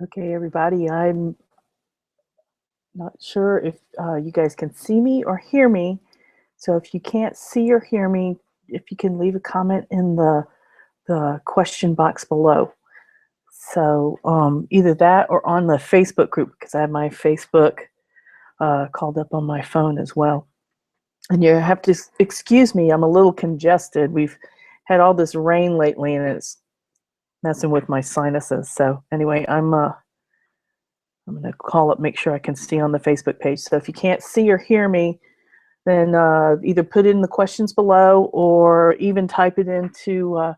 Okay, everybody, I'm not sure if you guys can see me or hear me. So if you can't see or hear me, if you can leave a comment in the question box below. So either that or on the Facebook group, because I have my Facebook called up on my phone as well. And you have to excuse me, I'm a little congested. We've had all this rain lately and it's messing with my sinuses. So anyway, I'm going to call up, make sure I can see on the Facebook page. So if you can't see or hear me, then either put in the questions below or even type it into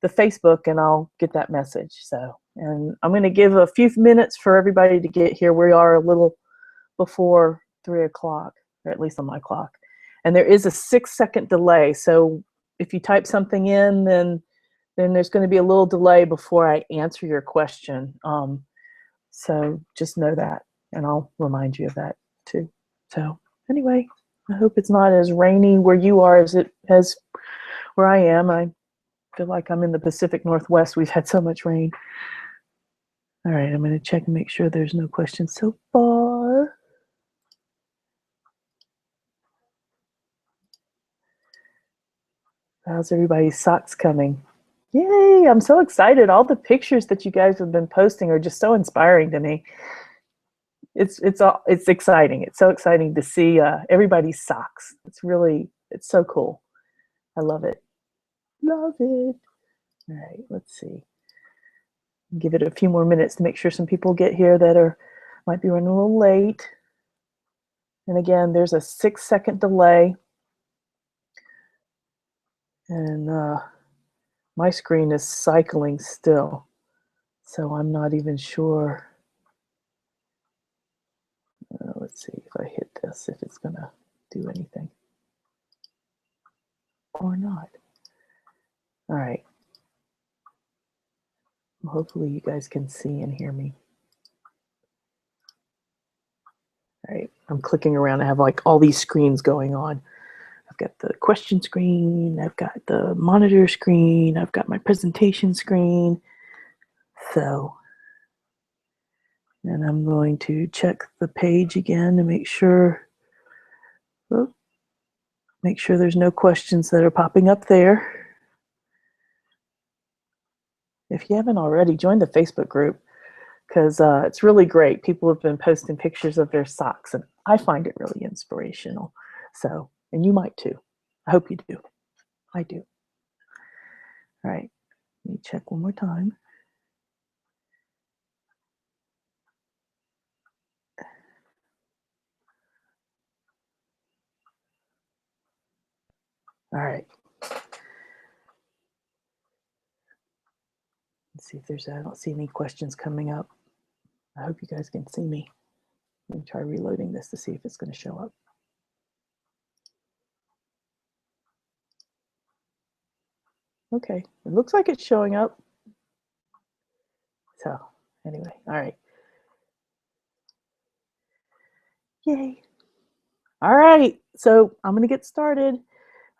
the Facebook and I'll get that message. So, and I'm going to give a few minutes for everybody to get here. We are a little before 3 o'clock, or at least on my clock. And there is a 6-second delay. So if you type something in, then there's going to be a little delay before I answer your question. So just know that, and I'll remind you of that too. So anyway, I hope it's not as rainy where you are as where I am. I feel like I'm in the Pacific Northwest. We've had so much rain. All right, I'm going to check and make sure there's no questions so far. How's everybody's socks coming? Yay, I'm so excited. All the pictures that you guys have been posting are just so inspiring to me. It's exciting. It's so exciting to see everybody's socks. It's so cool. I love it. Love it. All right, let's see. Give it a few more minutes to make sure some people get here that might be running a little late. And again, there's a 6-second delay. And my screen is cycling still. So I'm not even sure. Let's see if I hit this, if it's gonna do anything or not. All right. Hopefully you guys can see and hear me. All right, I'm clicking around. I have like all these screens going on. I've got the question screen, I've got the monitor screen, I've got my presentation screen. So, and I'm going to check the page again to make sure there's no questions that are popping up there. If you haven't already, join the Facebook group because it's really great. People have been posting pictures of their socks and I find it really inspirational. So, and you might too. I hope you do. I do. All right, let me check one more time. All right. Let's see if there's, I don't see any questions coming up. I hope you guys can see me. Let me try reloading this to see if it's going to show up. Okay, it looks like it's showing up. So anyway, all right. Yay. All right, so I'm going to get started.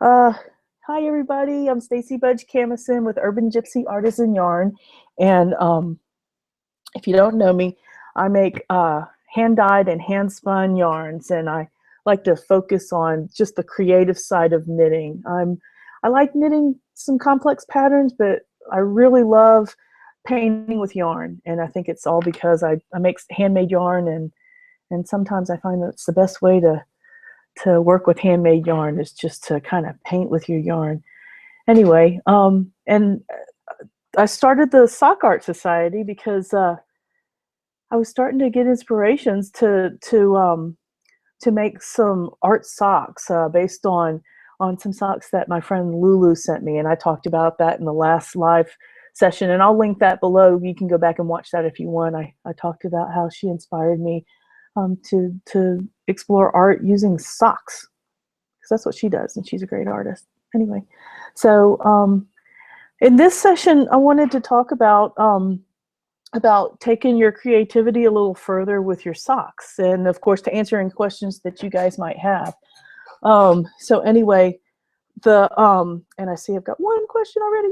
Hi, everybody. I'm Stacy Budge Camison with UrbanGypZ Artisan Yarn. And if you don't know me, I make hand-dyed and hand-spun yarns, and I like to focus on just the creative side of knitting. I like knitting some complex patterns, but I really love painting with yarn, and I think it's all because I make handmade yarn, and sometimes I find that's the best way to work with handmade yarn is just to kind of paint with your yarn. Anyway, and I started the Sock Art Society because I was starting to get inspirations to make some art socks based on some socks that my friend Lulu sent me, and I talked about that in the last live session, and I'll link that below. You can go back and watch that if you want. I talked about how she inspired me to explore art using socks, because that's what she does, and she's a great artist. Anyway, so in this session, I wanted to talk about taking your creativity a little further with your socks, and of course to answering questions that you guys might have. So anyway, and I see I've got one question already.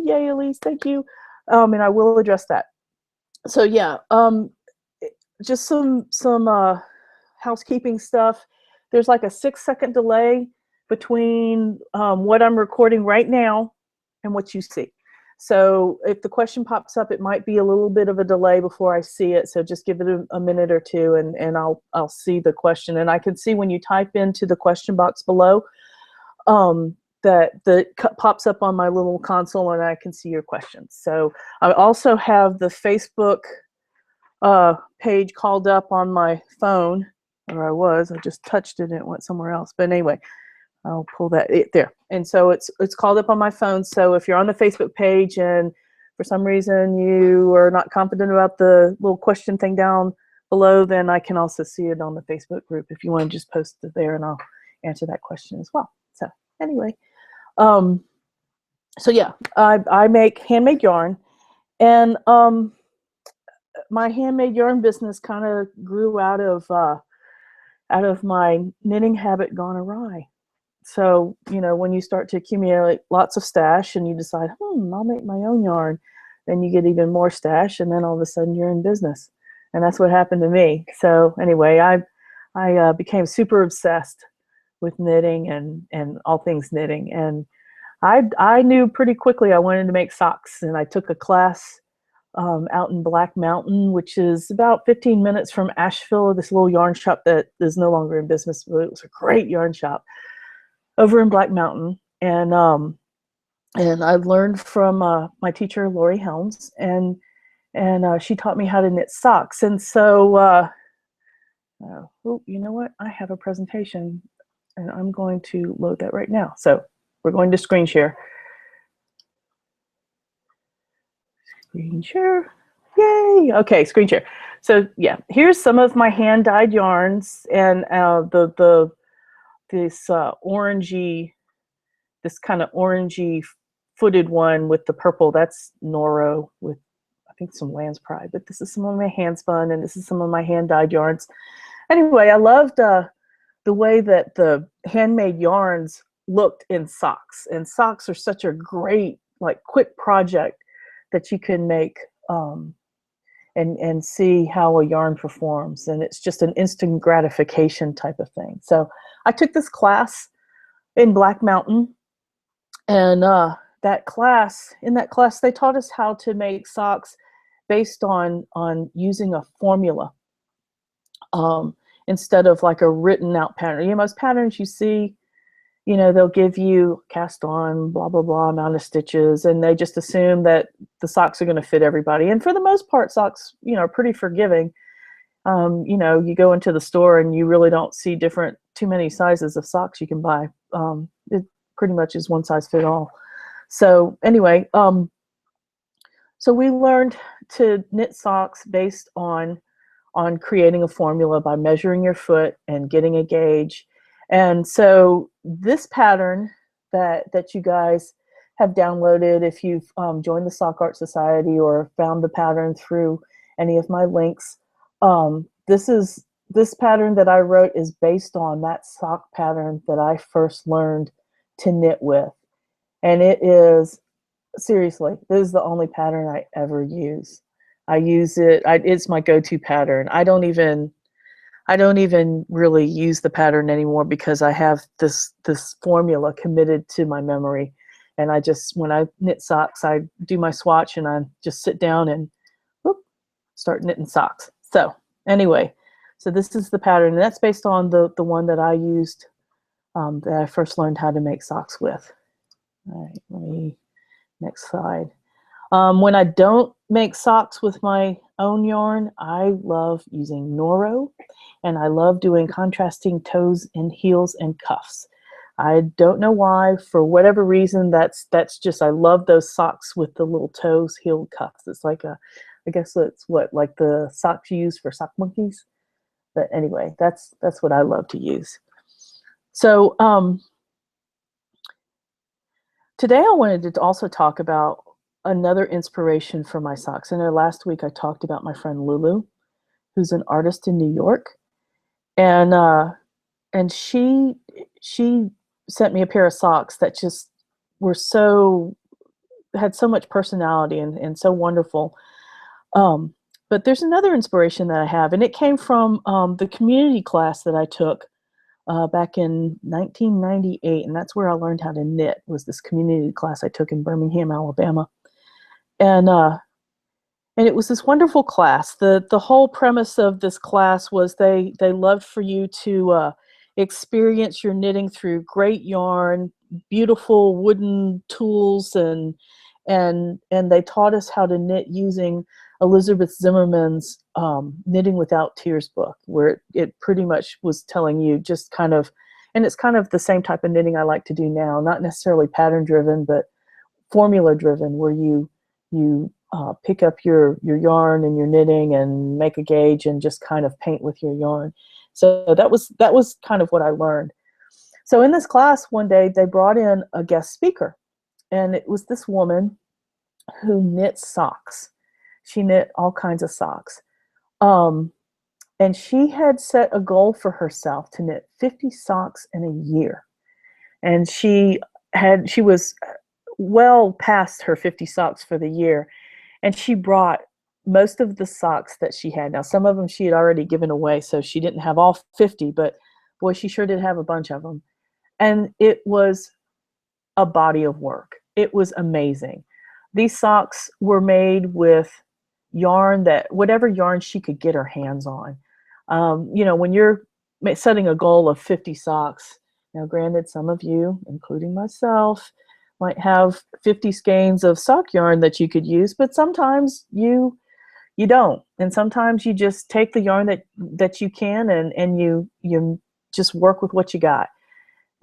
Yay, Elise, thank you. And I will address that. So yeah, just some housekeeping stuff. There's like a 6-second delay between what I'm recording right now and what you see. So if the question pops up, it might be a little bit of a delay before I see it. So just give it a minute or two, and I'll see the question, and I can see when you type into the question box below that pops up on my little console, and I can see your questions. So I also have the Facebook page called up on my phone, or I just touched it and it went somewhere else. But anyway, I'll pull that there. And so it's called up on my phone. So if you're on the Facebook page and for some reason you are not confident about the little question thing down below, then I can also see it on the Facebook group if you want to just post it there, and I'll answer that question as well. So anyway, so yeah, I make handmade yarn, and my handmade yarn business kind of grew out of my knitting habit gone awry. So, you know, when you start to accumulate lots of stash and you decide, I'll make my own yarn, then you get even more stash, and then all of a sudden you're in business. And that's what happened to me. So anyway, I became super obsessed with knitting and all things knitting. And I knew pretty quickly I wanted to make socks, and I took a class out in Black Mountain, which is about 15 minutes from Asheville, this little yarn shop that is no longer in business, but it was a great yarn shop over in Black Mountain. And I learned from my teacher, Lori Helms, and she taught me how to knit socks. And so, you know what? I have a presentation, and I'm going to load that right now. So we're going to screen share. Screen share. Yay! Okay, screen share. So yeah, here's some of my hand-dyed yarns, and this orangey, this kind of orangey footed one with the purple. That's Noro with, I think, some Land's Pride. But this is some of my hand spun, and this is some of my hand-dyed yarns. Anyway, I loved the way that the handmade yarns looked in socks, and socks are such a great, like, quick project that you can make and see how a yarn performs, and it's just an instant gratification type of thing. So I took this class in Black Mountain, and in that class they taught us how to make socks based on using a formula instead of like a written out pattern. You know, most patterns you see, you know, they'll give you cast on, blah, blah, blah amount of stitches, and they just assume that the socks are going to fit everybody. And for the most part, socks, you know, are pretty forgiving. You know, you go into the store and you really don't see too many sizes of socks you can buy. It pretty much is one size fit all. So anyway, so we learned to knit socks based on creating a formula by measuring your foot and getting a gauge. And so this pattern that you guys have downloaded, if you've joined the Sock Art Society or found the pattern through any of my links, this pattern that I wrote is based on that sock pattern that I first learned to knit with. And it is, seriously, this is the only pattern I ever use. I use it, it's my go-to pattern. I don't even really use the pattern anymore because I have this formula committed to my memory. And I just, when I knit socks, I do my swatch and I just sit down and whoop, start knitting socks. So anyway, so this is the pattern, and that's based on the one that I used, that I first learned how to make socks with. All right, let me, next slide. When I don't make socks with my own yarn, I love using Noro, and I love doing contrasting toes and heels and cuffs. I don't know why, for whatever reason, that's just, I love those socks with the little toes, heel, cuffs. It's like I guess it's what, like the socks you use for sock monkeys. But anyway, that's what I love to use. So today I wanted to also talk about another inspiration for my socks. I know last week I talked about my friend Lulu, who's an artist in New York, and she sent me a pair of socks that just were had so much personality and so wonderful. But there's another inspiration that I have, and it came from the community class that I took back in 1998, and that's where I learned how to knit. Was this community class I took in Birmingham, Alabama, and uh, and it was this wonderful class. The whole premise of this class was they loved for you to experience your knitting through great yarn, beautiful wooden tools, and they taught us how to knit using Elizabeth Zimmerman's Knitting Without Tears book, where it pretty much was telling you just kind of, and it's kind of the same type of knitting I like to do now, not necessarily pattern driven, but formula driven, where you pick up your yarn and your knitting and make a gauge and just kind of paint with your yarn. So that was kind of what I learned. So in this class one day they brought in a guest speaker, and it was this woman who knit socks. She knit all kinds of socks. Um, and she had set a goal for herself to knit 50 socks in a year. And she was well past her 50 socks for the year. And she brought most of the socks that she had. Now, some of them she had already given away, so she didn't have all 50, but boy, she sure did have a bunch of them. And it was a body of work. It was amazing. These socks were made with yarn, that whatever yarn she could get her hands on. When you're setting a goal of 50 socks, now granted, some of you, including myself, might have 50 skeins of sock yarn that you could use, but sometimes you don't. And sometimes you just take the yarn that you can, and you just work with what you got.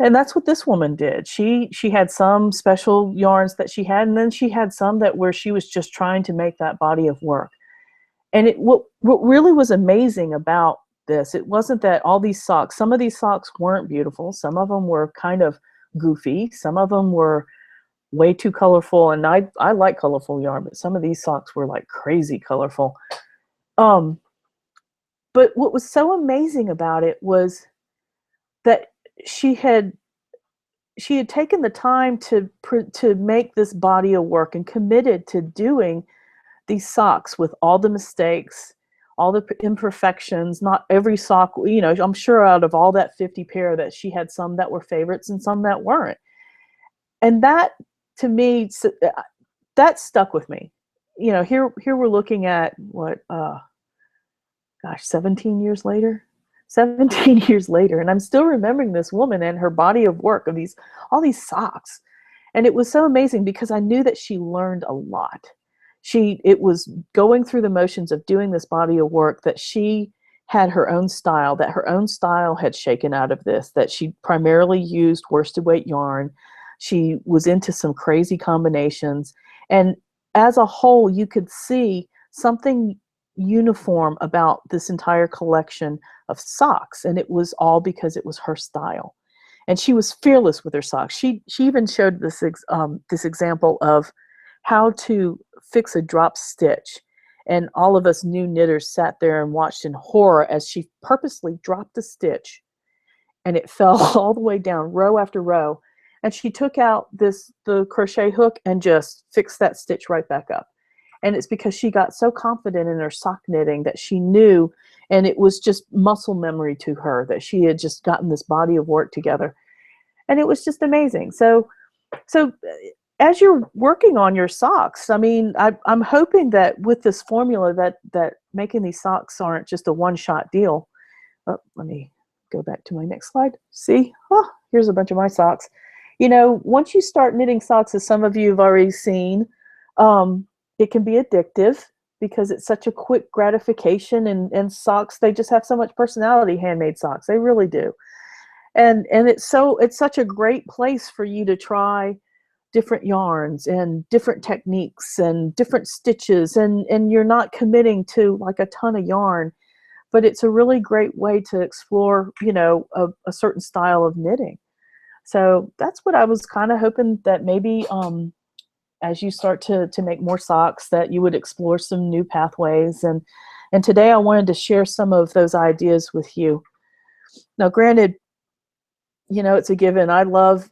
And that's what this woman did. She had some special yarns that she had, and then she had some that where she was just trying to make that body of work. And what really was amazing about this, it wasn't that all these socks, some of these socks weren't beautiful. Some of them were kind of goofy. Some of them were way too colorful. And I like colorful yarn, but some of these socks were like crazy colorful. But what was so amazing about it was that she had taken the time to make this body of work and committed to doing these socks with all the mistakes, all the imperfections. Not every sock, I'm sure out of all that 50 pair that she had some that were favorites and some that weren't. And that, to me, that stuck with me. Here we're looking at what, 17 years later. 17 years later, and I'm still remembering this woman and her body of work of all these socks. And it was so amazing because I knew that she learned a lot. It was going through the motions of doing this body of work that she had her own style, that her own style had shaken out of this, that she primarily used worsted weight yarn. She was into some crazy combinations. And as a whole, you could see something uniform about this entire collection of socks, and it was all because it was her style. And she was fearless with her socks. She even showed this example of how to fix a drop stitch, and all of us new knitters sat there and watched in horror as she purposely dropped a stitch, and it fell all the way down, row after row, and she took out the crochet hook and just fixed that stitch right back up. And it's because she got so confident in her sock knitting that she knew, and it was just muscle memory to her, that she had just gotten this body of work together. And it was just amazing. So as you're working on your socks, I mean, I'm hoping that with this formula that making these socks aren't just a one-shot deal. Oh, let me go back to my next slide. See? Oh, here's a bunch of my socks. Once you start knitting socks, as some of you have already seen, it can be addictive because it's such a quick gratification, and socks, they just have so much personality, handmade socks. They really do. And it's such a great place for you to try different yarns and different techniques and different stitches, and you're not committing to like a ton of yarn, but it's a really great way to explore, a certain style of knitting. So that's what I was kind of hoping, that maybe as you start to make more socks, that you would explore some new pathways. And today I wanted to share some of those ideas with you. Now, granted, it's a given. I love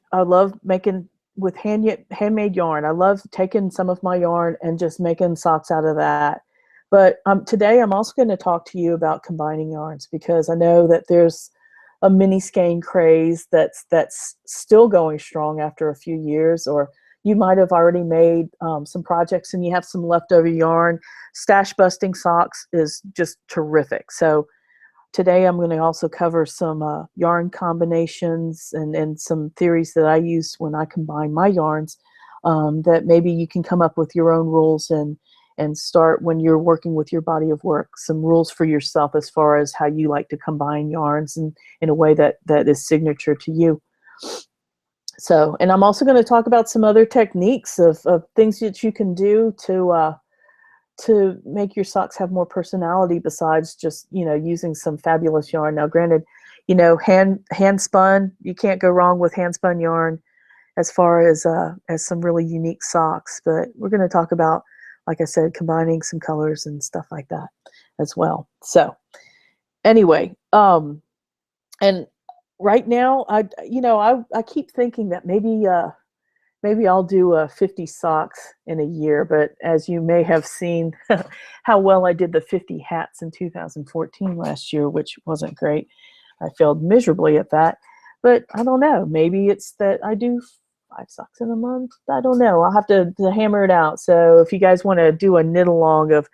making with handmade yarn. I love taking some of my yarn and just making socks out of that. But today I'm also going to talk to you about combining yarns, because I know that there's a mini skein craze that's still going strong after a few years, or you might have already made some projects and you have some leftover yarn. Stash busting socks is just terrific. So today I'm going to also cover some yarn combinations and some theories that I use when I combine my yarns, that maybe you can come up with your own rules and start, when you're working with your body of work, some rules for yourself as far as how you like to combine yarns and in a way that is signature to you. So, and I'm also going to talk about some other techniques of things that you can do to make your socks have more personality, besides just, you know, using some fabulous yarn. Now, granted, you know, hand spun, you can't go wrong with hand spun yarn as far as some really unique socks. But we're going to talk about, like I said, combining some colors and stuff like that as well. So anyway, and right now, I keep thinking that maybe I'll do 50 socks in a year. But as you may have seen, how well I did the 50 hats in 2014 last year, which wasn't great. I failed miserably at that. But I don't know. Maybe it's that I do 5 socks in a month. I don't know. I'll have to hammer it out. So if you guys want to do a knit along of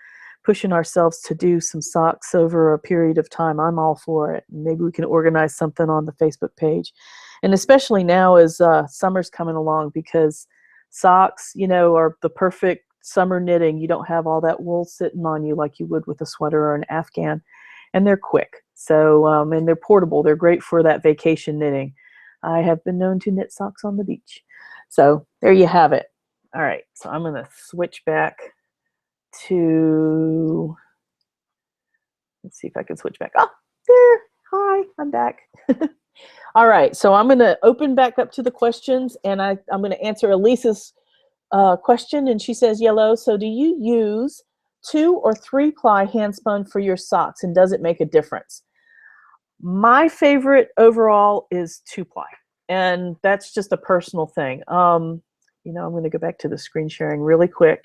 pushing ourselves to do some socks over a period of time, I'm all for it. Maybe we can organize something on the Facebook page. And especially now as summer's coming along, because socks, you know, are the perfect summer knitting. You don't have all that wool sitting on you like you would with a sweater or an Afghan. And they're quick. So, and they're portable. They're great for that vacation knitting. I have been known to knit socks on the beach. So there you have it. All right, so I'm going to switch back to, let's see if I can switch back. Oh, there. Hi, I'm back. All right, so I'm going to open back up to the questions, and I'm going to answer Elisa's question, and she says, yellow, so do you use 2 or 3 ply hand spun for your socks, and does it make a difference? My favorite overall is 2 ply, and that's just a personal thing. You know, I'm going to go back to the screen sharing really quick.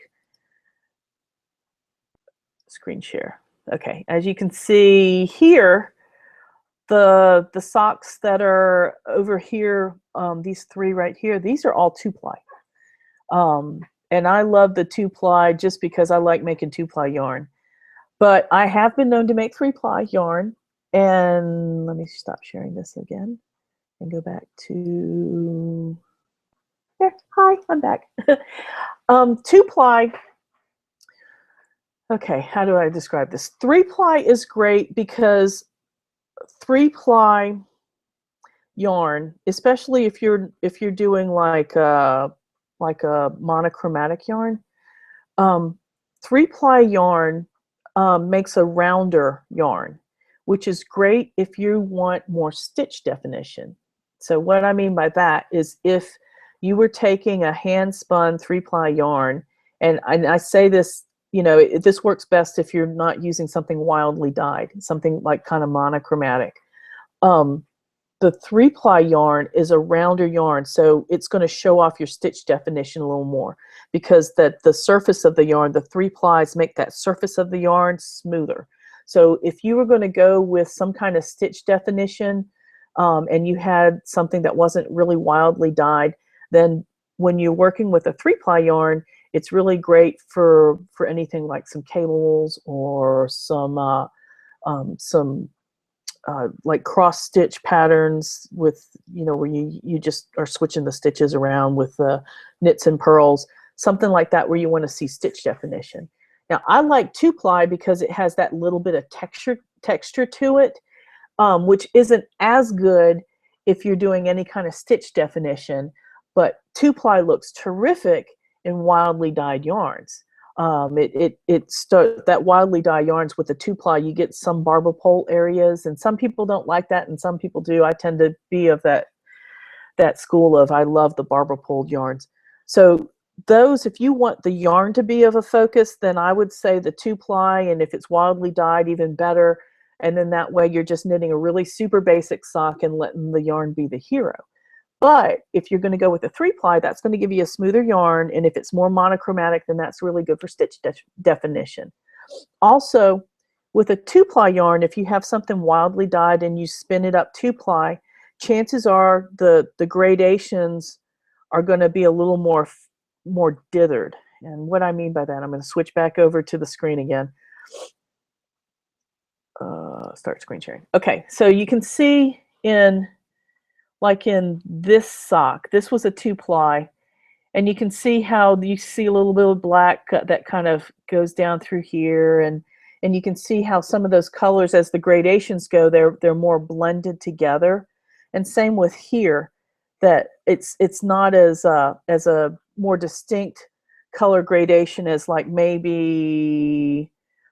Screen share. Okay, as you can see here, the socks that are over here, these 3 right here, these are all 2 ply. And I love the 2 ply just because I like making 2 ply yarn. But I have been known to make 3 ply yarn. And let me stop sharing this again and go back to there. Hi, I'm back. 2 ply. Okay, how do I describe this? 3 ply is great because 3 ply yarn, especially if you're doing like a monochromatic yarn, 3 ply yarn makes a rounder yarn, which is great if you want more stitch definition. So what I mean by that is, if you were taking a hand spun 3 ply yarn, and I say this, you know, this works best if you're not using something wildly dyed, something like kind of monochromatic. The 3 ply yarn is a rounder yarn, so it's going to show off your stitch definition a little more, because the surface of the yarn, the 3 plies make that surface of the yarn smoother. So if you were going to go with some kind of stitch definition, and you had something that wasn't really wildly dyed, then when you're working with a 3 ply yarn, it's really great for anything like some cables or some like cross stitch patterns with, you know, where you just are switching the stitches around with the knits and purls, something like that, where you want to see stitch definition. Now, I like 2 ply because it has that little bit of texture to it, which isn't as good if you're doing any kind of stitch definition, but 2 ply looks terrific in wildly dyed yarns. That wildly dyed yarns with the 2 ply, you get some barber pole areas, and some people don't like that and some people do. I tend to be of that school of, I love the barber pole yarns. So those, if you want the yarn to be of a focus, then I would say the 2 ply, and if it's wildly dyed, even better. And then that way you're just knitting a really super basic sock and letting the yarn be the hero. But if you're going to go with a 3 ply, that's going to give you a smoother yarn, and if it's more monochromatic, then that's really good for stitch definition. Also, with a 2-ply yarn, if you have something wildly dyed and you spin it up 2-ply, chances are the gradations are going to be a little more dithered. And what I mean by that, I'm going to switch back over to the screen again. Start screen sharing. Okay, so you can see in this sock, this was a 2-ply, and you can see how you see a little bit of black that kind of goes down through here, and you can see how some of those colors, as the gradations go, they're more blended together. And same with here, that it's not as a more distinct color gradation as like maybe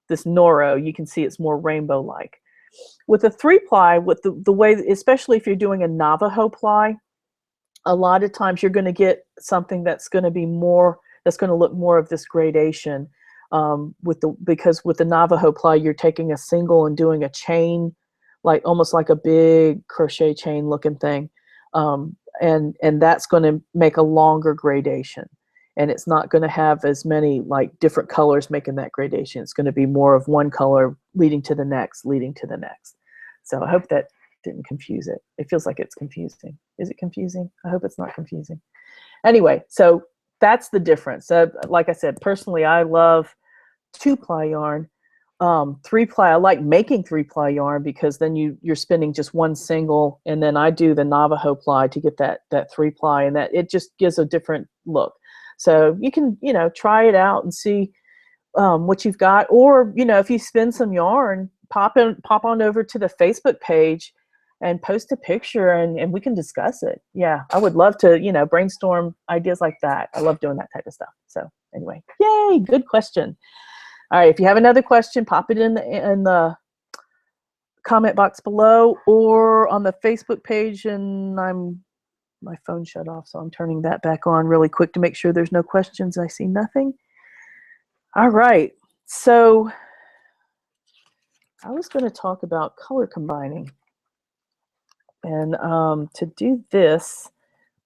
this Noro. You can see it's more rainbow-like. With a 3-ply, with the way, especially if you're doing a Navajo ply, a lot of times you're going to get something that's going to be more, that's going to look more of this gradation. Because with the Navajo ply, you're taking a single and doing a chain, like almost like a big crochet chain looking thing. And that's going to make a longer gradation. And it's not going to have as many like different colors making that gradation. It's going to be more of one color leading to the next, leading to the next. So I hope that didn't confuse it. It feels like it's confusing. Is it confusing? I hope it's not confusing. Anyway, so that's the difference. Like I said, personally, I love 2-ply yarn. 3-ply, I like making 3-ply yarn because then you're spinning just one single, and then I do the Navajo ply to get that 3-ply, and that it just gives a different look. So you can, try it out and see what you've got, or if you spin some yarn, pop on over to the Facebook page and post a picture, and we can discuss it. Yeah, I would love to, brainstorm ideas like that. I love doing that type of stuff. So anyway, yay, good question. All right, if you have another question, pop it in the comment box below or on the Facebook page, and my phone shut off, so I'm turning that back on really quick to make sure there's no questions. I see nothing. All right, so I was going to talk about color combining. And to do this,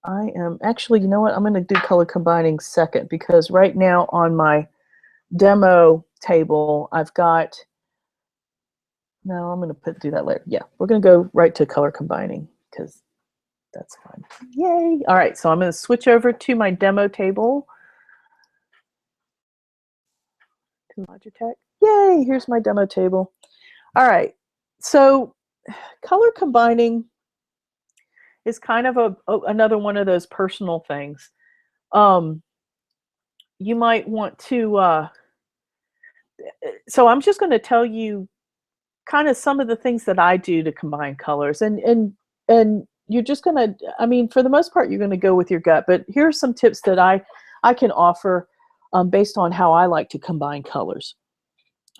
I am actually, you know what, I'm going to do color combining second, because right now on my demo table, I've got, no, I'm going to do that later. Yeah, we're going to go right to color combining because that's fun. Yay. All right, so I'm going to switch over to my demo table. To Logitech. Yay, here's my demo table. All right, so color combining is kind of another one of those personal things. You might want to, so I'm just going to tell you kind of some of the things that I do to combine colors, and you're just going to, I mean, for the most part, you're going to go with your gut, but here are some tips that I can offer based on how I like to combine colors.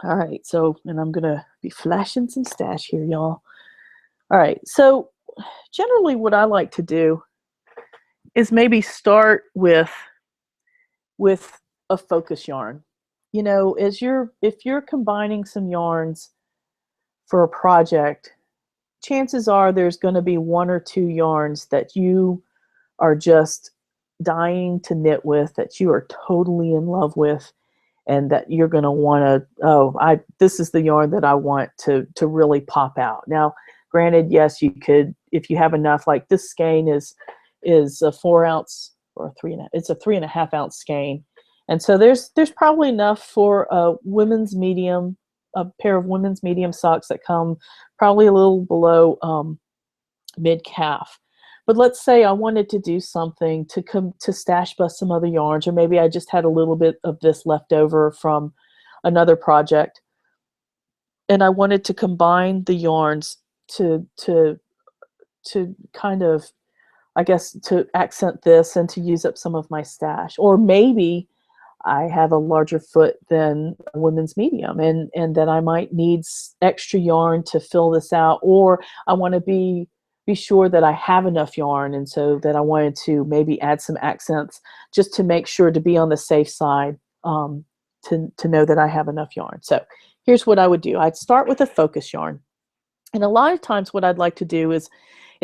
All right, so, and I'm going to be flashing some stash here, y'all. All right, so generally what I like to do is maybe start with a focus yarn. If you're combining some yarns for a project, chances are there's going to be 1 or 2 yarns that you are just dying to knit with, that you are totally in love with, and that you're going to want to, this is the yarn that I want to really pop out. Now, granted, yes, you could, if you have enough, like this skein is a 4 ounce or it's a 3.5 ounce skein. And so there's probably enough for a pair of women's medium socks that come probably a little below mid calf. But let's say I wanted to do something to stash bust some other yarns, or maybe I just had a little bit of this left over from another project, and I wanted to combine the yarns to kind of, I guess, to accent this and to use up some of my stash. Or maybe I have a larger foot than a women's medium, and that I might need extra yarn to fill this out, or I want to be sure that I have enough yarn, and so that I wanted to maybe add some accents just to make sure to be on the safe side, to know that I have enough yarn. So here's what I would do. I'd start with a focus yarn, and a lot of times what I'd like to do is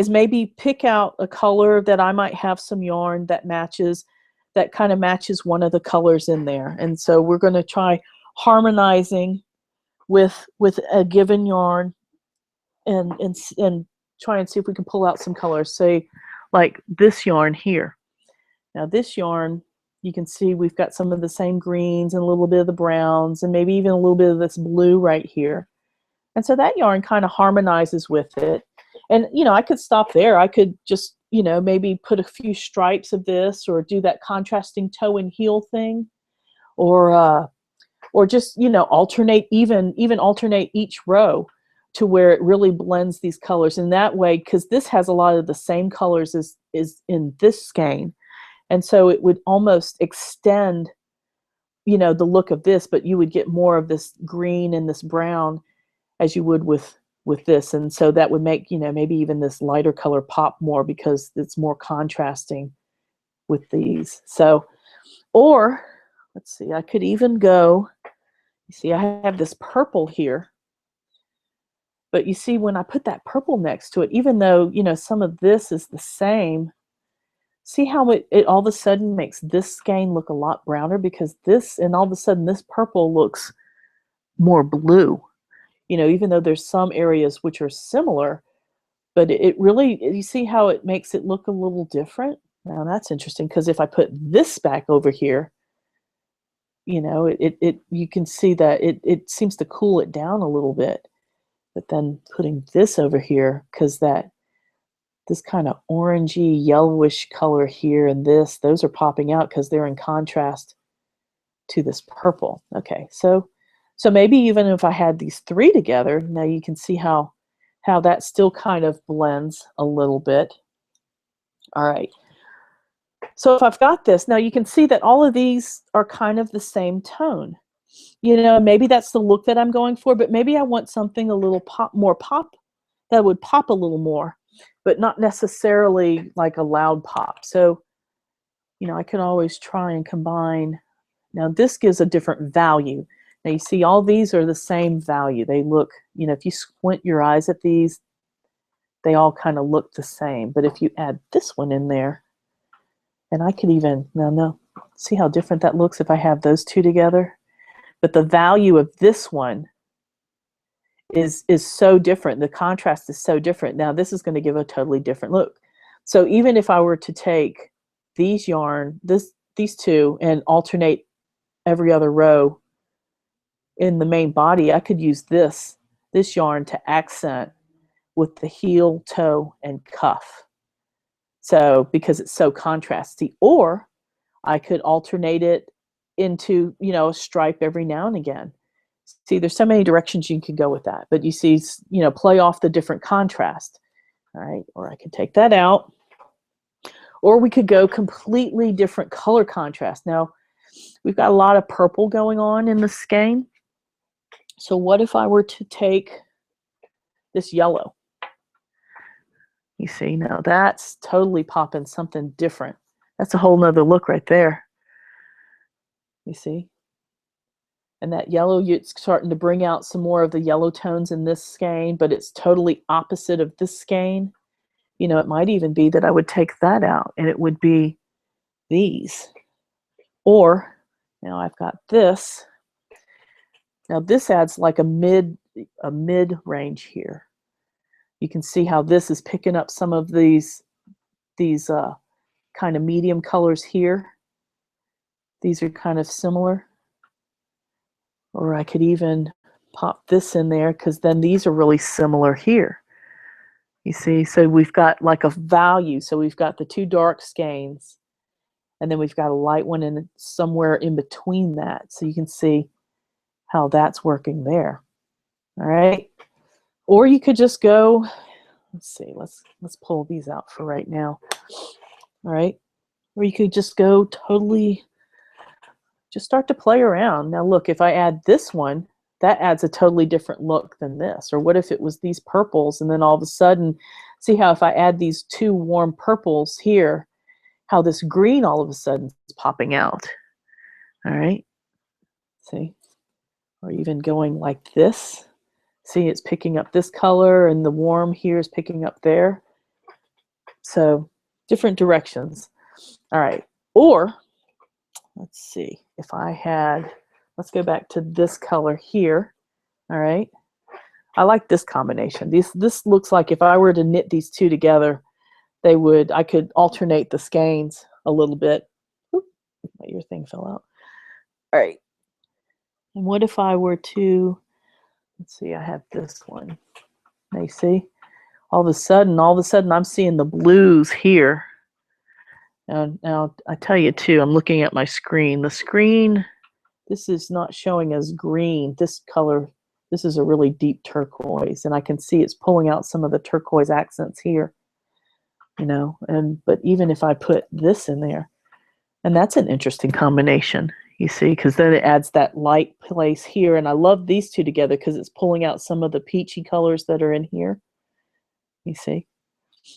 maybe pick out a color that I might have some yarn that kind of matches one of the colors in there. And so we're going to try harmonizing with a given yarn, and try and see if we can pull out some colors. Say like this yarn here. Now this yarn, you can see we've got some of the same greens and a little bit of the browns and maybe even a little bit of this blue right here. And so that yarn kind of harmonizes with it. And, you know, I could stop there. I could just, you know, maybe put a few stripes of this or do that contrasting toe and heel thing, or just, you know, alternate, even alternate each row to where it really blends these colors in that way, because this has a lot of the same colors as is in this skein. And so it would almost extend, you know, the look of this, but you would get more of this green and this brown as you would with this. And so that would make, you know, maybe even this lighter color pop more because it's more contrasting with these. So, or let's see, I could even go, you see, I have this purple here, but you see when I put that purple next to it, even though, you know, some of this is the same, see how it all of a sudden makes this skein look a lot browner, because this, and all of a sudden this purple looks more blue. You know, even though there's some areas which are similar, but it really, you see how it makes it look a little different? Now that's interesting, because if I put this back over here, you know, you can see that it seems to cool it down a little bit. But then putting this over here, because this kind of orangey yellowish color here and this, those are popping out because they're in contrast to this purple. Okay, so maybe even if I had these three together, now you can see how that still kind of blends a little bit. All right. So if I've got this, now you can see that all of these are kind of the same tone. You know, maybe that's the look that I'm going for, but maybe I want something a little more pop, that would pop a little more, but not necessarily like a loud pop. So, you know, I can always try and combine. Now this gives a different value. Now you see all these are the same value. They look, you know, if you squint your eyes at these, they all kind of look the same. But if you add this one in there, and I could even, no, see how different that looks if I have those two together? But the value of this one is so different. The contrast is so different. Now this is going to give a totally different look. So even if I were to take these yarn, these two, and alternate every other row in the main body, I could use this yarn to accent with the heel, toe, and cuff. So because it's so contrasty, or I could alternate it into, you know, a stripe every now and again. See, there's so many directions you can go with that, but you see, you know, play off the different contrast. All right, or I could take that out, or we could go completely different color contrast. Now, we've got a lot of purple going on in the skein. So what if I were to take this yellow? You see, now that's totally popping something different. That's a whole nother look right there. You see? And that yellow, it's starting to bring out some more of the yellow tones in this skein, but it's totally opposite of this skein. You know, it might even be that I would take that out and it would be these. Or, now I've got this. Now this adds like a mid range here. You can see how this is picking up some of these kind of medium colors here. These are kind of similar. Or I could even pop this in there, because then these are really similar here. You see, so we've got like a value. So we've got the two dark skeins, and then we've got a light one in somewhere in between that. So you can see how that's working there. All right. Or you could just go, let's see, let's pull these out for right now. All right. Or you could just go totally, just start to play around. Now look, if I add this one, that adds a totally different look than this. Or what if it was these purples, and then all of a sudden, see how if I add these two warm purples here, how this green all of a sudden is popping out. All right. See? Or even going like this. See, it's picking up this color, and the warm here is picking up there. So different directions. All right. Or let's see, if I had let's go back to this color here. All right. I like this combination. This looks like if I were to knit these two together, I could alternate the skeins a little bit. Oop, my ear thing fell out. All right. And what if I were to, let's see, I have this one. Now you see, all of a sudden, I'm seeing the blues here. Now I tell you too, I'm looking at my screen. The screen, this is not showing as green. This color, this is a really deep turquoise, and I can see it's pulling out some of the turquoise accents here. You know, but even if I put this in there, and that's an interesting combination, you see, because then it adds that light place here, and I love these two together because it's pulling out some of the peachy colors that are in here. You see,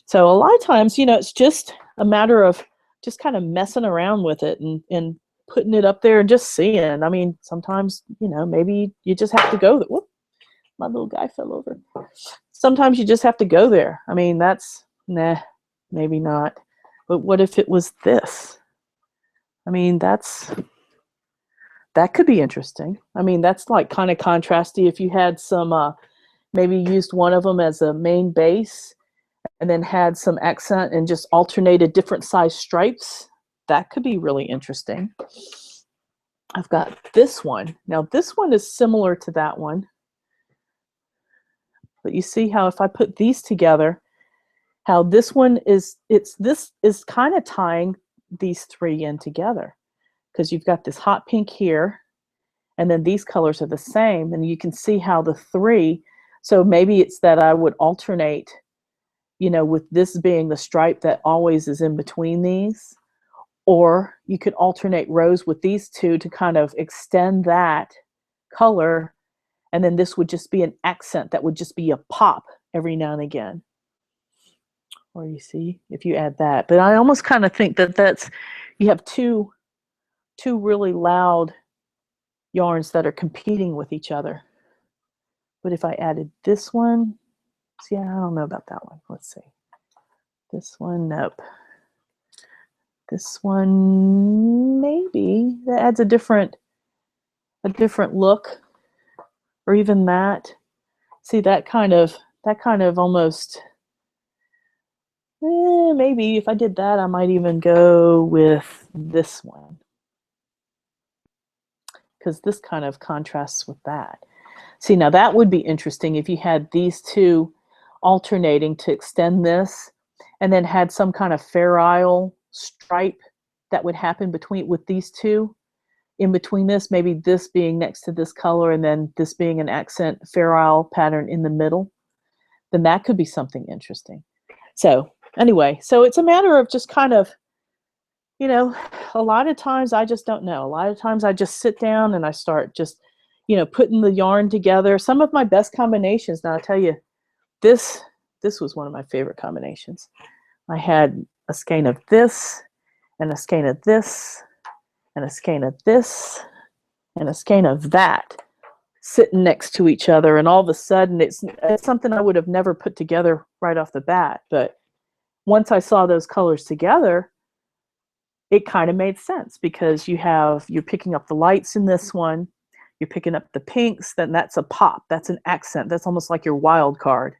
so a lot of times, you know, it's just a matter of just kind of messing around with it and putting it up there and just seeing. I mean, sometimes, you know, maybe you just have to go. Whoop, my little guy fell over. Sometimes you just have to go there. I mean, that's, nah, maybe not. But what if it was this? I mean, that could be interesting. I mean, that's like kind of contrasty. If you had some, maybe used one of them as a main base and then had some accent and just alternated different size stripes, that could be really interesting. I've got this one. Now this one is similar to that one. But you see how if I put these together, how this one is, this is kind of tying these three in together, because you've got this hot pink here, and then these colors are the same, and you can see how the three, so maybe it's that I would alternate, you know, with this being the stripe that always is in between these, or you could alternate rows with these two to kind of extend that color, and then this would just be an accent that would just be a pop every now and again. Or you see, if you add that. But I almost kind of think that that's, you have two really loud yarns that are competing with each other. But if I added this one, see, I don't know about that one. Let's see. This one, nope. This one, maybe. That adds a different look. Or even that. See, that kind of almost, maybe if I did that, I might even go with this one, because this kind of contrasts with that. See, now that would be interesting if you had these two alternating to extend this, and then had some kind of Fair Isle stripe that would happen with these two. In between this, maybe this being next to this color, and then this being an accent Fair Isle pattern in the middle, then that could be something interesting. So anyway, so it's a matter of just kind of, you know, a lot of times I just don't know. A lot of times I just sit down and I start just, you know, putting the yarn together. Some of my best combinations, now I'll tell you, this was one of my favorite combinations. I had a skein of this, and a skein of this, and a skein of this, and a skein of that sitting next to each other, and all of a sudden it's something I would have never put together right off the bat. But once I saw those colors together, it kind of made sense, because you're picking up the lights in this one, you're picking up the pinks, then that's a pop, that's an accent, that's almost like your wild card.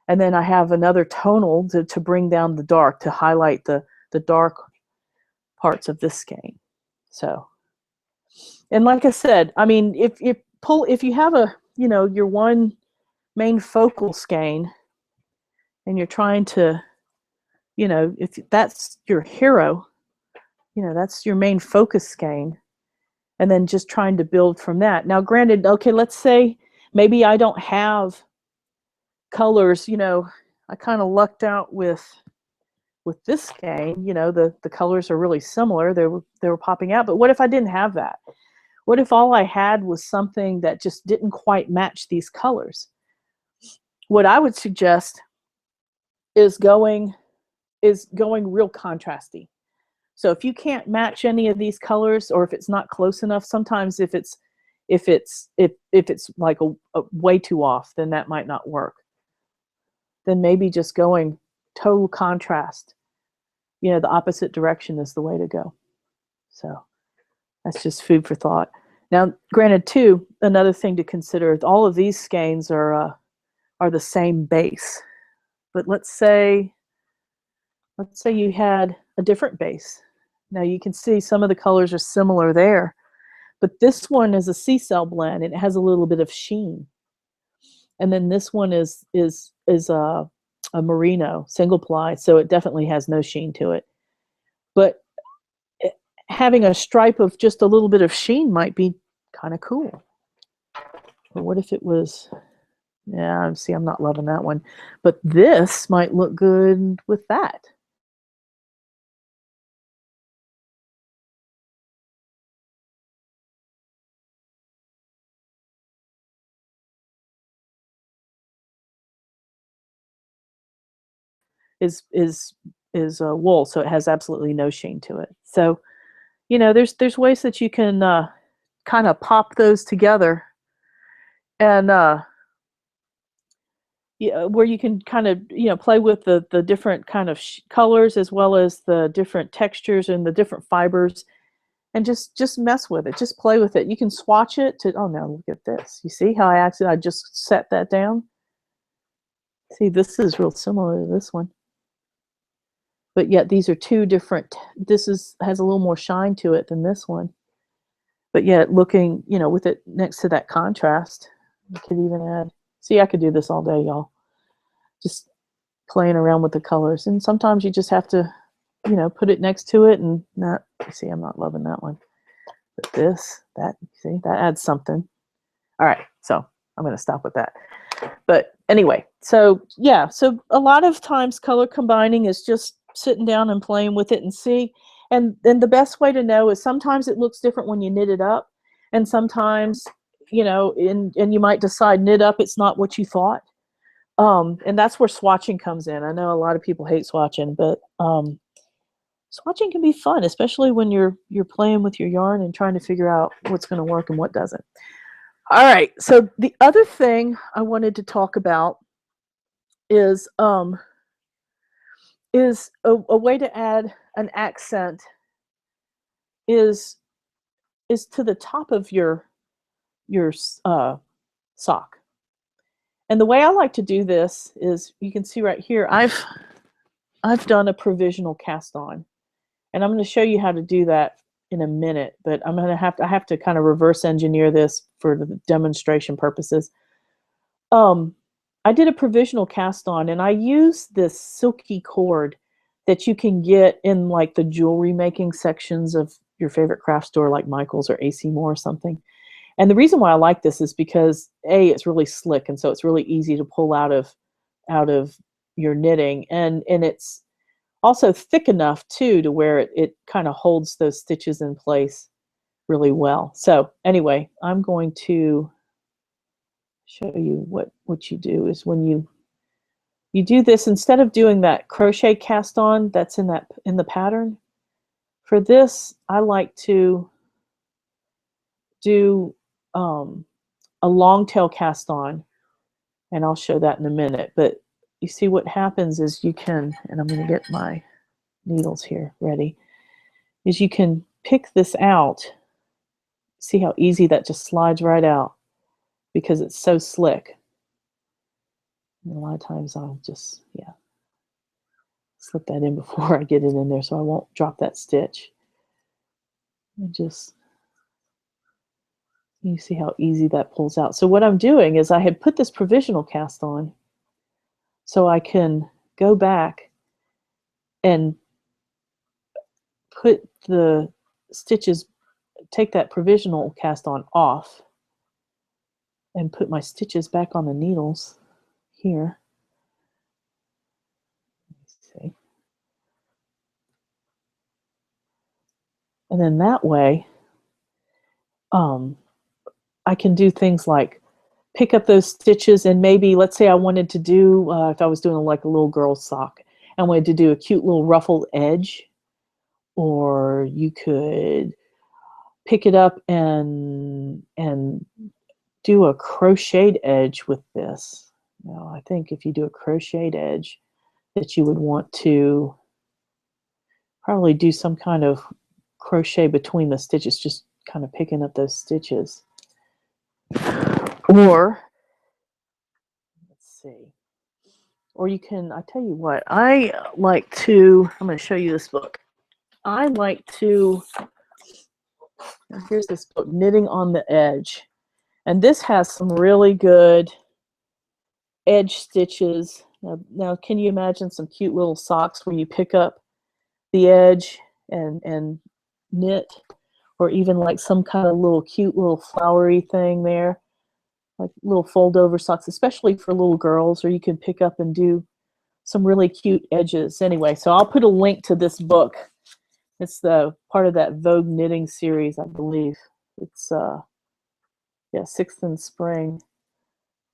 And then I have another tonal to bring down the dark, to highlight the dark parts of this skein. So, and like I said, I mean, if you have a, you know, your one main focal skein, and you're trying to, you know, if that's your hero, you know, that's your main focus skein, and then just trying to build from that. Now, granted, okay, let's say maybe I don't have colors, you know, I kind of lucked out with this skein, you know, the colors are really similar, they were popping out. But what if I didn't have that? What if all I had was something that just didn't quite match these colors? What I would suggest is going real contrasty. So if you can't match any of these colors, or if it's not close enough, sometimes if it's like a way too off, then that might not work. Then maybe just going total contrast, you know, the opposite direction is the way to go. So that's just food for thought. Now, granted, too, another thing to consider: all of these skeins are the same base. But let's say you had a different base. Now you can see some of the colors are similar there, but this one is a C-cell blend and it has a little bit of sheen. And then this one is a merino single ply, so it definitely has no sheen to it. But having a stripe of just a little bit of sheen might be kind of cool. But what if it was, yeah, see, I'm not loving that one. But this might look good with that. Is wool, so it has absolutely no sheen to it. So, you know, there's ways that you can kind of pop those together, and yeah, where you can kind of, you know, play with the different kind of colors as well as the different textures and the different fibers, and just mess with it, just play with it. You can swatch it to, oh no, look at this. You see how I just set that down? See, this is real similar to this one. But yet these are two different, this has a little more shine to it than this one. But yet looking, you know, with it next to that contrast, you could even add, see, I could do this all day, y'all. Just playing around with the colors. And sometimes you just have to, you know, put it next to it and not, see, I'm not loving that one. But this, that, see, that adds something. All right, so I'm going to stop with that. But anyway, so yeah, so a lot of times color combining is just sitting down and playing with it and see. And then the best way to know is sometimes it looks different when you knit it up, and sometimes, you know, and you might decide knit up it's not what you thought. And that's where swatching comes in. I know a lot of people hate swatching, but swatching can be fun, especially when you're playing with your yarn and trying to figure out what's going to work and what doesn't. All right, so the other thing I wanted to talk about is a way to add an accent is to the top of your sock. And the way I like to do this is, you can see right here, I've done a provisional cast on, and I'm going to show you how to do that in a minute, but I have to kind of reverse engineer this for the demonstration purposes. I did a provisional cast on, and I used this silky cord that you can get in like the jewelry making sections of your favorite craft store like Michael's or AC Moore or something. And the reason why I like this is because A, it's really slick, and so it's really easy to pull out of your knitting, and it's also thick enough too to where it kind of holds those stitches in place really well. So anyway, I'm going to show you what you do is when you do this, instead of doing that crochet cast on that's in the pattern, for this I like to do a long tail cast on, and I'll show that in a minute. But you see what happens is you can, and I'm going to get my needles here ready, is you can pick this out. See how easy that just slides right out because it's so slick. And a lot of times I'll just, yeah, slip that in before I get it in there so I won't drop that stitch. And just, you see how easy that pulls out. So what I'm doing is I had put this provisional cast on so I can go back and put the stitches, take that provisional cast on off and put my stitches back on the needles here. Let's see. And then that way, I can do things like pick up those stitches, and maybe, let's say I wanted to do, if I was doing like a little girl's sock, I wanted to do a cute little ruffled edge, or you could pick it up and do a crocheted edge with this. Now, I think if you do a crocheted edge, that you would want to probably do some kind of crochet between the stitches, just kind of picking up those stitches. Or, let's see. Or you can, I tell you what, I like to, I'm going to show you this book. I like to, here's this book, Knitting on the Edge. And this has some really good edge stitches. Now, can you imagine some cute little socks where you pick up the edge and knit? Or even like some kind of little cute little flowery thing there. Like little fold over socks, especially for little girls, or you can pick up and do some really cute edges. Anyway, so I'll put a link to this book. It's the part of that Vogue knitting series, I believe. It's yeah, 6th and Spring.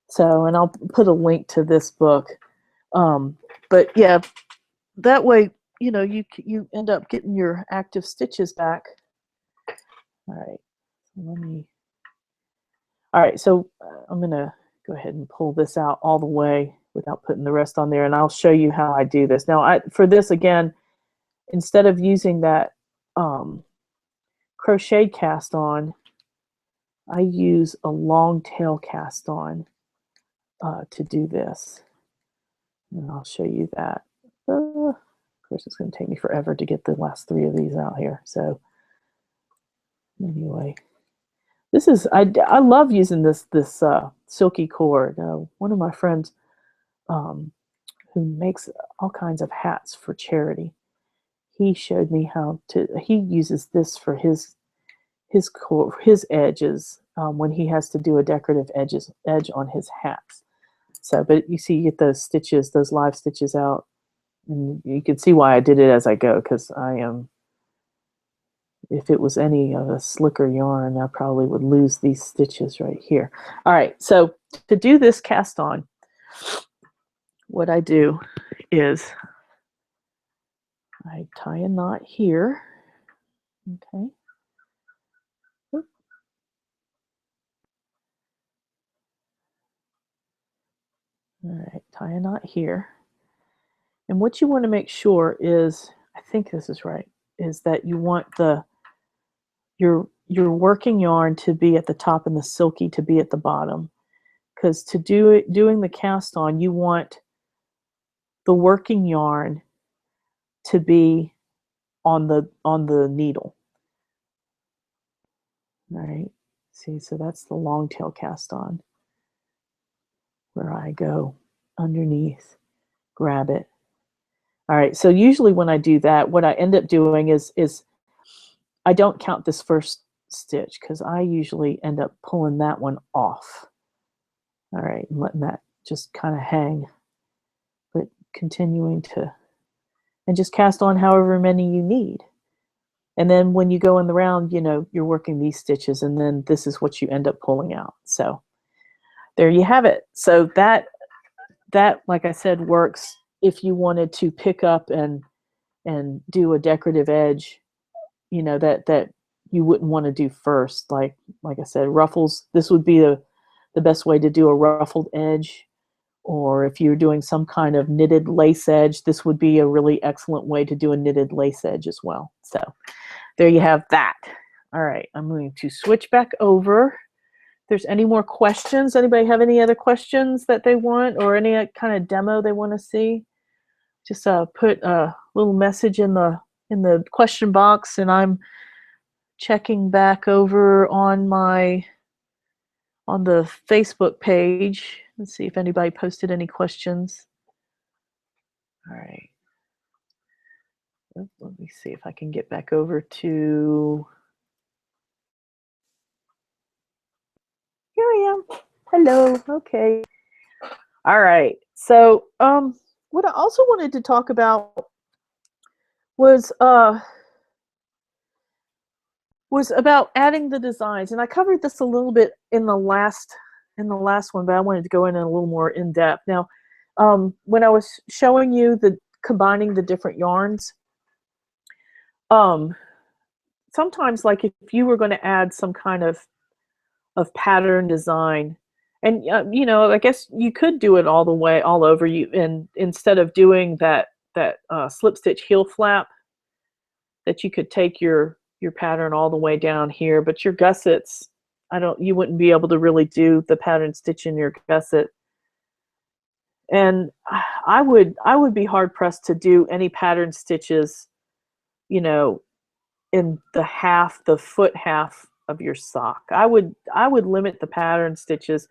So, and I'll put a link to this book. But yeah, that way, you know, you end up getting your active stitches back. All right, let me. All right, so I'm gonna go ahead and pull this out all the way without putting the rest on there, and I'll show you how I do this. Now, for this again, instead of using that crochet cast on, I use a long tail cast on to do this, and I'll show you that. Of course, it's going to take me forever to get the last 3 of these out here. So anyway, this is I love using this silky cord. One of my friends who makes all kinds of hats for charity, he showed me how to. He uses this for his edges when he has to do a decorative edge on his hats. So, but you see, you get those stitches, those live stitches out, and you can see why I did it as I go, because I am. If it was any of a slicker yarn, I probably would lose these stitches right here. All right, so to do this cast on, what I do is I tie a knot here. Okay. All right, tie a knot here. And what you want to make sure is, I think this is right, is that you want your working yarn to be at the top and the silky to be at the bottom. Because to doing the cast on, you want the working yarn to be on the needle. All right, see, so that's the long tail cast on, where I go underneath, grab it. All right, so usually when I do that, what I end up doing is I don't count this first stitch, because I usually end up pulling that one off. All right, and letting that just kind of hang, but continuing to, and just cast on however many you need. And then when you go in the round, you know, you're working these stitches, and then this is what you end up pulling out. So there you have it. So that, like I said, works if you wanted to pick up and do a decorative edge, you know, that you wouldn't want to do first. Like I said, ruffles, this would be the best way to do a ruffled edge. Or if you're doing some kind of knitted lace edge, this would be a really excellent way to do a knitted lace edge as well. So there you have that. All right, I'm going to switch back over. If there's any more questions, anybody have any other questions that they want, or any kind of demo they want to see, just put a little message in the question box, and I'm checking back over on the Facebook page. Let's see if anybody posted any questions. All right. Let me see if I can get back over to. Here I am. Hello. Okay. All right. So, what I also wanted to talk about was about adding the designs, and I covered this a little bit in the last one, but I wanted to go in a little more in depth. Now, when I was showing you combining the different yarns, sometimes, like if you were going to add some kind of pattern design, and you know, I guess you could do it all the way all over you, and instead of doing that slip stitch heel flap, that you could take your your pattern all the way down here, but your gussets, you wouldn't be able to really do the pattern stitch in your gusset. And I would be hard pressed to do any pattern stitches, you know, in the foot half of your sock. I would limit the pattern stitches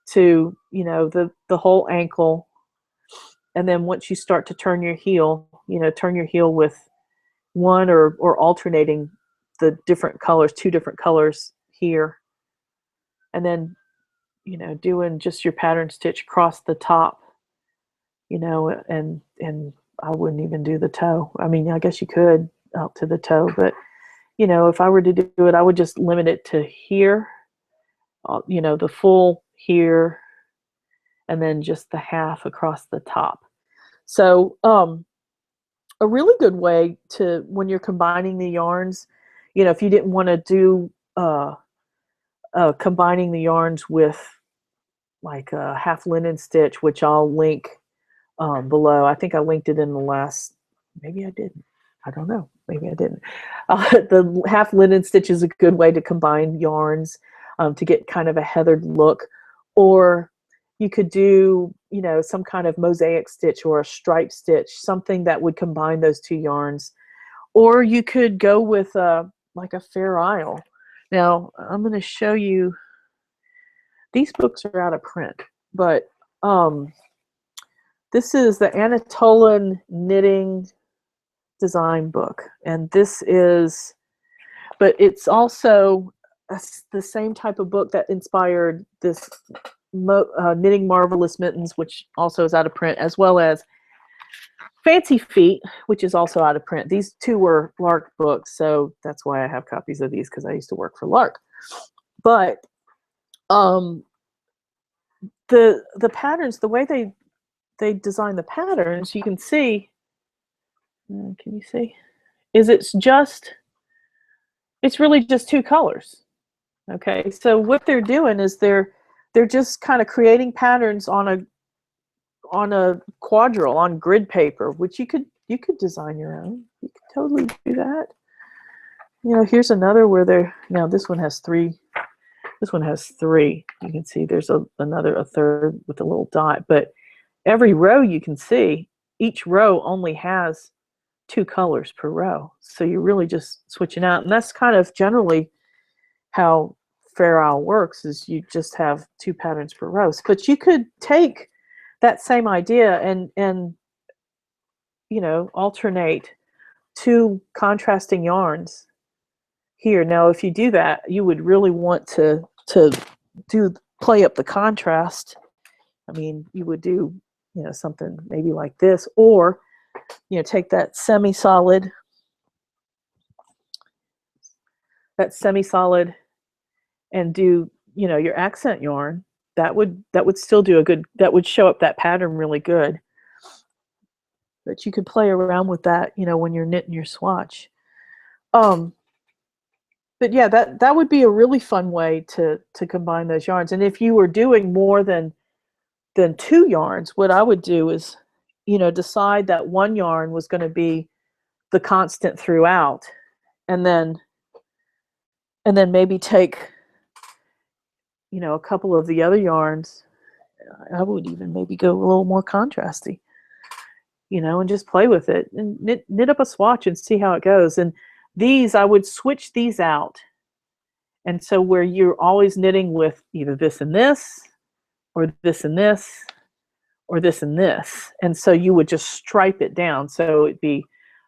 to, you know, the whole ankle. And then once you start to turn your heel, you know, turn your heel with one or alternating the different colors, 2 different colors here. And then, you know, doing just your pattern stitch across the top, you know, and I wouldn't even do the toe. I mean, I guess you could out to the toe, but, you know, if I were to do it, I would just limit it to here, you know, the full here, and then just the half across the top. So a really good way to, when you're combining the yarns, you know, if you didn't want to do combining the yarns with like a half linen stitch, which I'll link below. I think I linked it in the last, maybe I didn't. I don't know. Maybe I didn't. The half linen stitch is a good way to combine yarns to get kind of a heathered look. Or you could do, you know, some kind of mosaic stitch or a stripe stitch, something that would combine those 2 yarns. Or you could go with like a Fair Isle. Now, I'm going to show you, these books are out of print, but this is the Anatolian Knitting Design book. And this is, but it's also the same type of book that inspired this Knitting Marvelous Mittens, which also is out of print, as well as Fancy Feet, which is also out of print. These 2 were Lark books, so that's why I have copies of these, because I used to work for Lark. But the patterns, the way they design the patterns, you can see, can you see, is it's really just 2 colors. Okay, so what they're doing is they're just kind of creating patterns on a quadrille, on grid paper, which you could design your own. You could totally do that. You know, here's another where now this one has 3. This one has 3. You can see there's a third with a little dot, but every row you can see, each row only has 2 colors per row. So you're really just switching out. And that's kind of generally how Fair Isle works, is you just have 2 patterns per row. But you could take that same idea and you know, alternate 2 contrasting yarns here. Now, if you do that, you would really want to play up the contrast. I mean, you would do, you know, something maybe like this, or, you know, take that semi-solid and do, you know, your accent yarn. That would still do that would show up that pattern really good. But you could play around with that, you know, when you're knitting your swatch. But yeah, that would be a really fun way to combine those yarns. And if you were doing more than 2 yarns, what I would do is, you know, decide that 1 yarn was going to be the constant throughout, and then maybe take, you know, a couple of the other yarns. I would even maybe go a little more contrasty, you know, and just play with it and knit up a swatch and see how it goes. And these, I would switch these out. And so where you're always knitting with either this and this, or this and this, or this and this. And so you would just stripe it down. So it'd be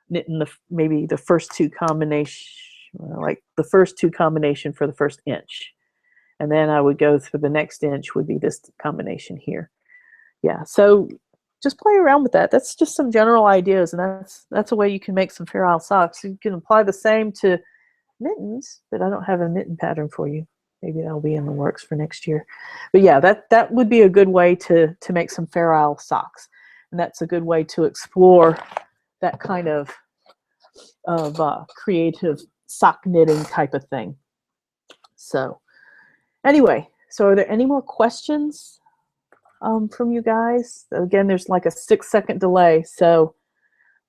knitting maybe the first 2 combination, like the first 2 combination for the first inch. And then I would go through the next inch would be this combination here. Yeah, so just play around with that. That's just some general ideas, and that's a way you can make some Fair Isle socks. You can apply the same to mittens, but I don't have a mitten pattern for you. Maybe that'll be in the works for next year. But yeah, that would be a good way to make some Fair Isle socks, and that's a good way to explore that kind of creative sock knitting type of thing. So anyway, so are there any more questions from you guys? Again, there's like a 6-second delay, so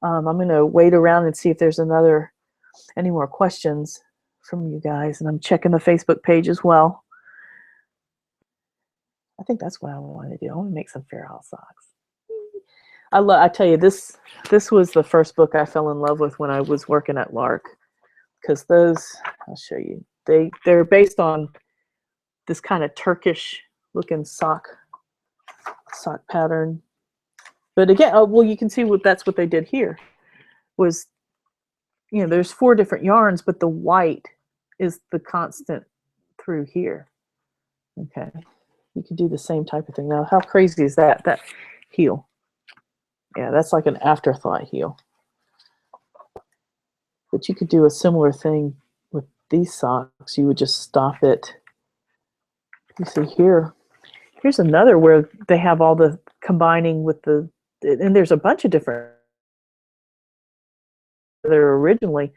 I'm going to wait around and see if there's another any more questions from you guys. And I'm checking the Facebook page as well. I think that's what I want to do. I want to make some Fair House socks. I tell you, this was the first book I fell in love with when I was working at Lark, because those, I'll show you, they're based on this kind of Turkish looking sock pattern. But again, oh, well, you can see that's what they did here. Was, you know, there's 4 different yarns, but the white is the constant through here. Okay, you can do the same type of thing. Now, how crazy is that? That heel. Yeah, that's like an afterthought heel. But you could do a similar thing with these socks. You would just stop it. You see here. Here's another where they have all the combining with the, and there's a bunch of different there originally.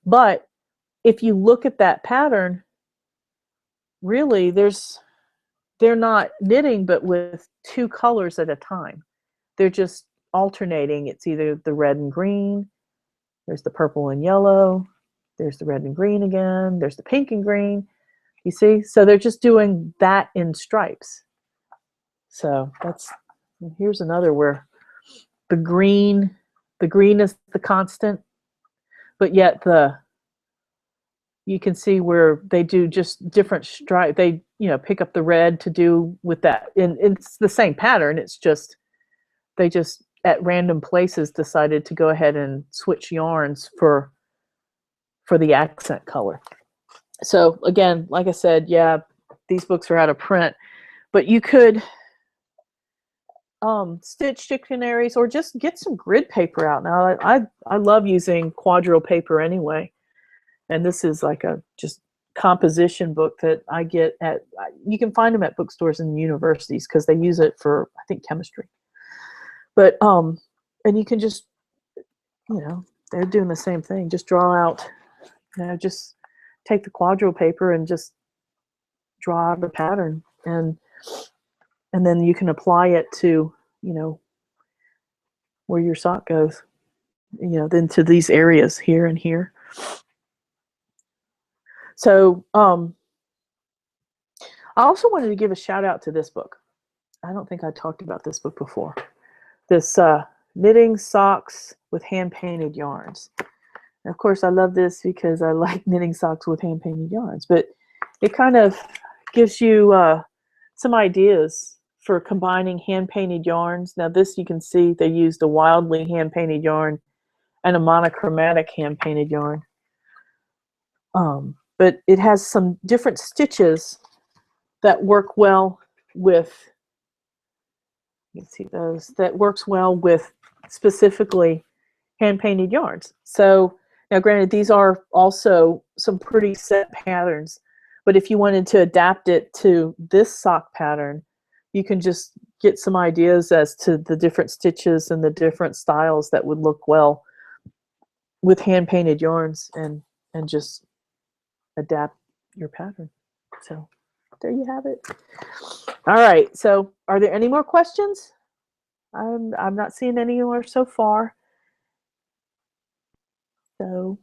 But if you look at that pattern, really they're not knitting, but with 2 colors at a time. They're just alternating. It's either the red and green, there's the purple and yellow, there's the red and green again, there's the pink and green. You see? So they're just doing that in stripes. So that's, here's another where the green is the constant, but yet you can see where they do just different stripe. They, you know, pick up the red to do with that. And it's the same pattern. It's just, they just at random places decided to go ahead and switch yarns for the accent color. So again, like I said, yeah, these books are out of print, but you could stitch dictionaries or just get some grid paper out. Now, I love using quadrille paper anyway. And this is like a just composition book that I get at, you can find them at bookstores and universities because they use it for, I think, chemistry. But, and you can just, you know, they're doing the same thing. Just draw out, you know, just take the quadrille paper and just draw out the pattern. And then you can apply it to, you know, where your sock goes, you know, then to these areas here and here. So I also wanted to give a shout out to this book. I don't think I talked about this book before. This Knitting Socks with Hand-Painted Yarns. And of course, I love this because I like knitting socks with hand-painted yarns, but it kind of gives you some ideas for combining hand-painted yarns. Now this, you can see they used a wildly hand-painted yarn and a monochromatic hand-painted yarn. But it has some different stitches that work well with, you can see those, that works well with specifically hand-painted yarns. So now granted, these are also some pretty set patterns, but if you wanted to adapt it to this sock pattern, you can just get some ideas as to the different stitches and the different styles that would look well with hand-painted yarns, and just adapt your pattern. So there you have it. All right, so are there any more questions? I'm not seeing any more so far. So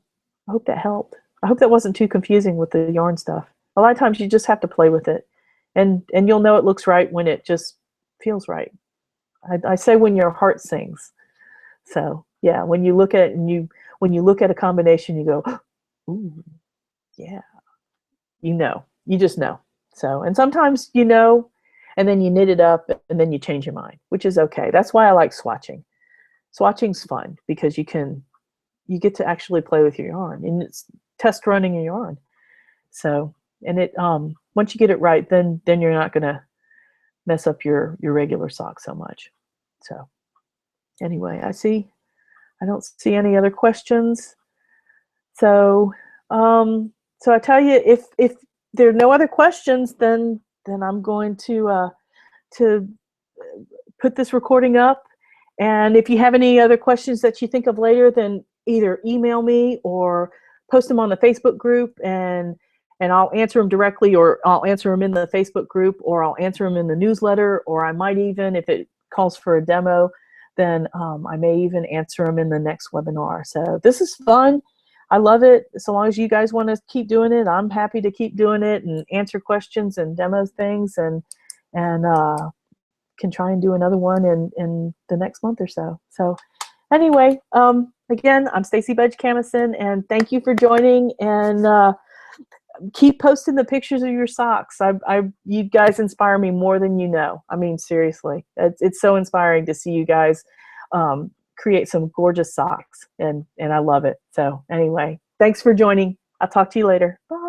I hope that helped. I hope that wasn't too confusing with the yarn stuff. A lot of times you just have to play with it, and you'll know it looks right when it just feels right. I say when your heart sings. So yeah, when you look at it and when you look at a combination, you go, ooh, yeah, you know, you just know. So, and sometimes you know, and then you knit it up and then you change your mind, which is okay. That's why I like swatching. Swatching's fun because you get to actually play with your yarn, and it's test running your yarn. So, and it once you get it right, then you're not gonna mess up your regular sock so much. So anyway, I don't see any other questions. So so I tell you, if there are no other questions, then I'm going to put this recording up. And if you have any other questions that you think of later, then either email me or post them on the Facebook group, and I'll answer them directly, or I'll answer them in the Facebook group, or I'll answer them in the newsletter, or I might even, if it calls for a demo, then I may even answer them in the next webinar. So this is fun. I love it. So long as you guys want to keep doing it, I'm happy to keep doing it and answer questions and demo things, and can try and do another one in the next month or so. So anyway, again, I'm Stacy Budge Camison, and thank you for joining, and keep posting the pictures of your socks. You guys inspire me more than you know. I mean, seriously, it's so inspiring to see you guys create some gorgeous socks, and I love it. So anyway, thanks for joining. I'll talk to you later. Bye.